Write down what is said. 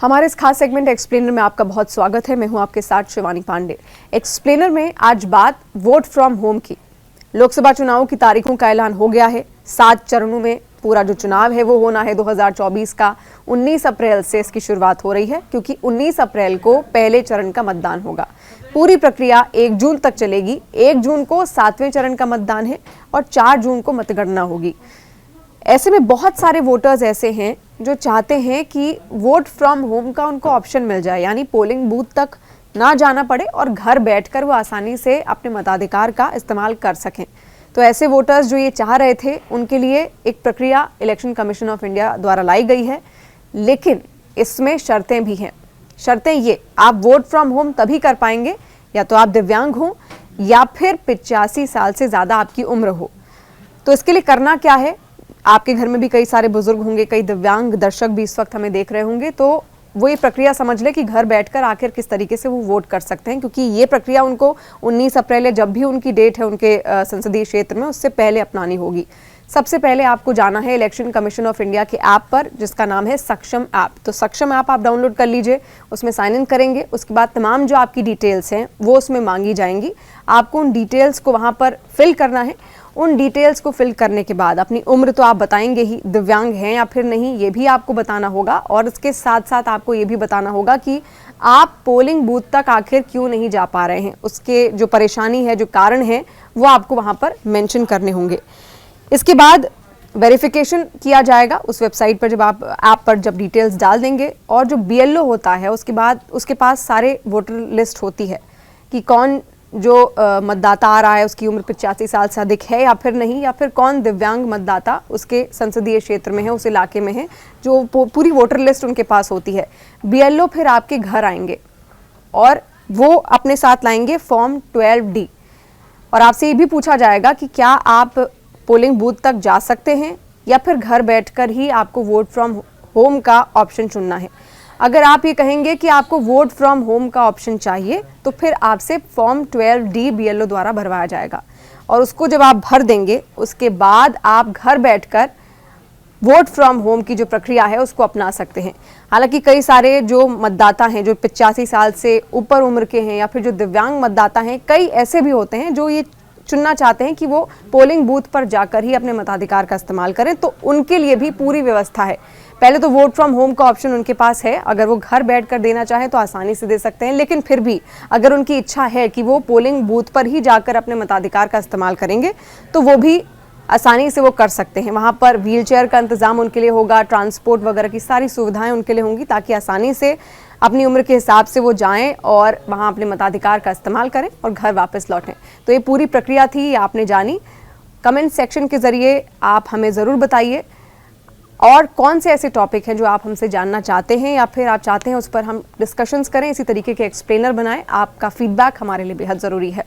हमारे इस खास सेगमेंट एक्सप्लेनर में आपका बहुत स्वागत है। मैं हूं आपके साथ शिवानी पांडे। एक्सप्लेनर में आज बात वोट फ्रॉम होम की। लोकसभा चुनावों की तारीखों का ऐलान हो गया है। 7 चरणों में पूरा जो चुनाव है वो होना है 2024 का। 19 अप्रैल से इसकी शुरुआत हो रही है, क्योंकि 19 अप्रैल को पहले चरण का मतदान होगा। पूरी प्रक्रिया 1 जून तक चलेगी। 1 जून को 7वें चरण का मतदान है और 4 जून को मतगणना होगी। ऐसे में बहुत सारे वोटर्स ऐसे हैं जो चाहते हैं कि वोट फ्रॉम होम का उनको ऑप्शन मिल जाए, यानी पोलिंग बूथ तक ना जाना पड़े और घर बैठकर वो आसानी से अपने मताधिकार का इस्तेमाल कर सकें। तो ऐसे वोटर्स जो ये चाह रहे थे, उनके लिए एक प्रक्रिया इलेक्शन कमीशन ऑफ इंडिया द्वारा लाई गई है, लेकिन इसमें शर्तें भी हैं। शर्तें ये, आप वोट फ्रॉम होम तभी कर पाएंगे या तो आप दिव्यांग हो या फिर 85 साल से ज़्यादा आपकी उम्र हो। तो इसके लिए करना क्या है, आपके घर में भी कई सारे बुजुर्ग होंगे, कई दिव्यांग दर्शक भी इस वक्त हमें देख रहे होंगे, तो वो ये प्रक्रिया समझ ले कि घर बैठकर आखिर किस तरीके से वो वोट कर सकते हैं, क्योंकि ये प्रक्रिया उनको 19 अप्रैल या जब भी उनकी डेट है उनके संसदीय क्षेत्र में, उससे पहले अपनानी होगी। सबसे पहले आपको जाना है इलेक्शन कमीशन ऑफ इंडिया के ऐप पर, जिसका नाम है सक्षम ऐप। तो सक्षम ऐप आप डाउनलोड कर लीजिए, उसमें साइन इन करेंगे। उसके बाद तमाम जो आपकी डिटेल्स हैं वो उसमें मांगी जाएंगी। आपको उन डिटेल्स को वहाँ पर फिल करना है। उन डिटेल्स को फिल करने के बाद अपनी उम्र तो आप बताएंगे ही, दिव्यांग हैं या फिर नहीं ये भी आपको बताना होगा, और इसके साथ साथ आपको ये भी बताना होगा कि आप पोलिंग बूथ तक आखिर क्यों नहीं जा पा रहे हैं। उसके जो परेशानी है, जो कारण है, वो आपको वहाँ पर मेंशन करने होंगे। इसके बाद वेरिफिकेशन किया जाएगा उस वेबसाइट पर, जब आप ऐप पर जब डिटेल्स डाल देंगे, और जो BLO होता है उसके बाद उसके पास सारे वोटर लिस्ट होती है कि कौन जो मतदाता आ रहा है उसकी उम्र 85 साल से अधिक है या फिर नहीं, या फिर कौन दिव्यांग मतदाता उसके संसदीय क्षेत्र में है, उस इलाके में है, जो पूरी वोटर लिस्ट उनके पास होती है। BLO फिर आपके घर आएंगे और वो अपने साथ लाएंगे फॉर्म 12D, और आपसे ये भी पूछा जाएगा कि क्या आप पोलिंग बूथ तक जा सकते हैं या फिर घर बैठकर ही आपको वोट फ्रॉम होम का ऑप्शन चुनना है। अगर आप ये कहेंगे कि आपको वोट फ्रॉम होम का ऑप्शन चाहिए, तो फिर आपसे फॉर्म 12D BLO द्वारा भरवाया जाएगा, और उसको जब आप भर देंगे उसके बाद आप घर बैठकर वोट फ्रॉम होम की जो प्रक्रिया है उसको अपना सकते हैं। हालांकि कई सारे जो मतदाता हैं जो 85 साल से ऊपर उम्र के हैं या फिर जो दिव्यांग मतदाता हैं, कई ऐसे भी होते हैं जो ये चुनना चाहते हैं कि वो पोलिंग बूथ पर जाकर ही अपने मताधिकार का इस्तेमाल करें, तो उनके लिए भी पूरी व्यवस्था है। पहले तो वोट फ्रॉम होम का ऑप्शन उनके पास है, अगर वो घर बैठकर देना चाहें तो आसानी से दे सकते हैं, लेकिन फिर भी अगर उनकी इच्छा है कि वो पोलिंग बूथ पर ही जाकर अपने मताधिकार का इस्तेमाल करेंगे, तो वो भी आसानी से वो कर सकते हैं। वहाँ पर व्हीलचेयर का इंतजाम उनके लिए होगा, ट्रांसपोर्ट वगैरह की सारी सुविधाएं उनके लिए होंगी, ताकि आसानी से अपनी उम्र के हिसाब से वो जाएं और वहाँ अपने मताधिकार का इस्तेमाल करें और घर वापस लौटें। तो ये पूरी प्रक्रिया थी, ये आपने जानी। कमेंट सेक्शन के जरिए आप हमें ज़रूर बताइए और कौन से ऐसे टॉपिक हैं जो आप हमसे जानना चाहते हैं या फिर आप चाहते हैं उस पर हम डिस्कशंस करें, इसी तरीके के एक्सप्लेनर बनाएं। आपका फीडबैक हमारे लिए बेहद ज़रूरी है।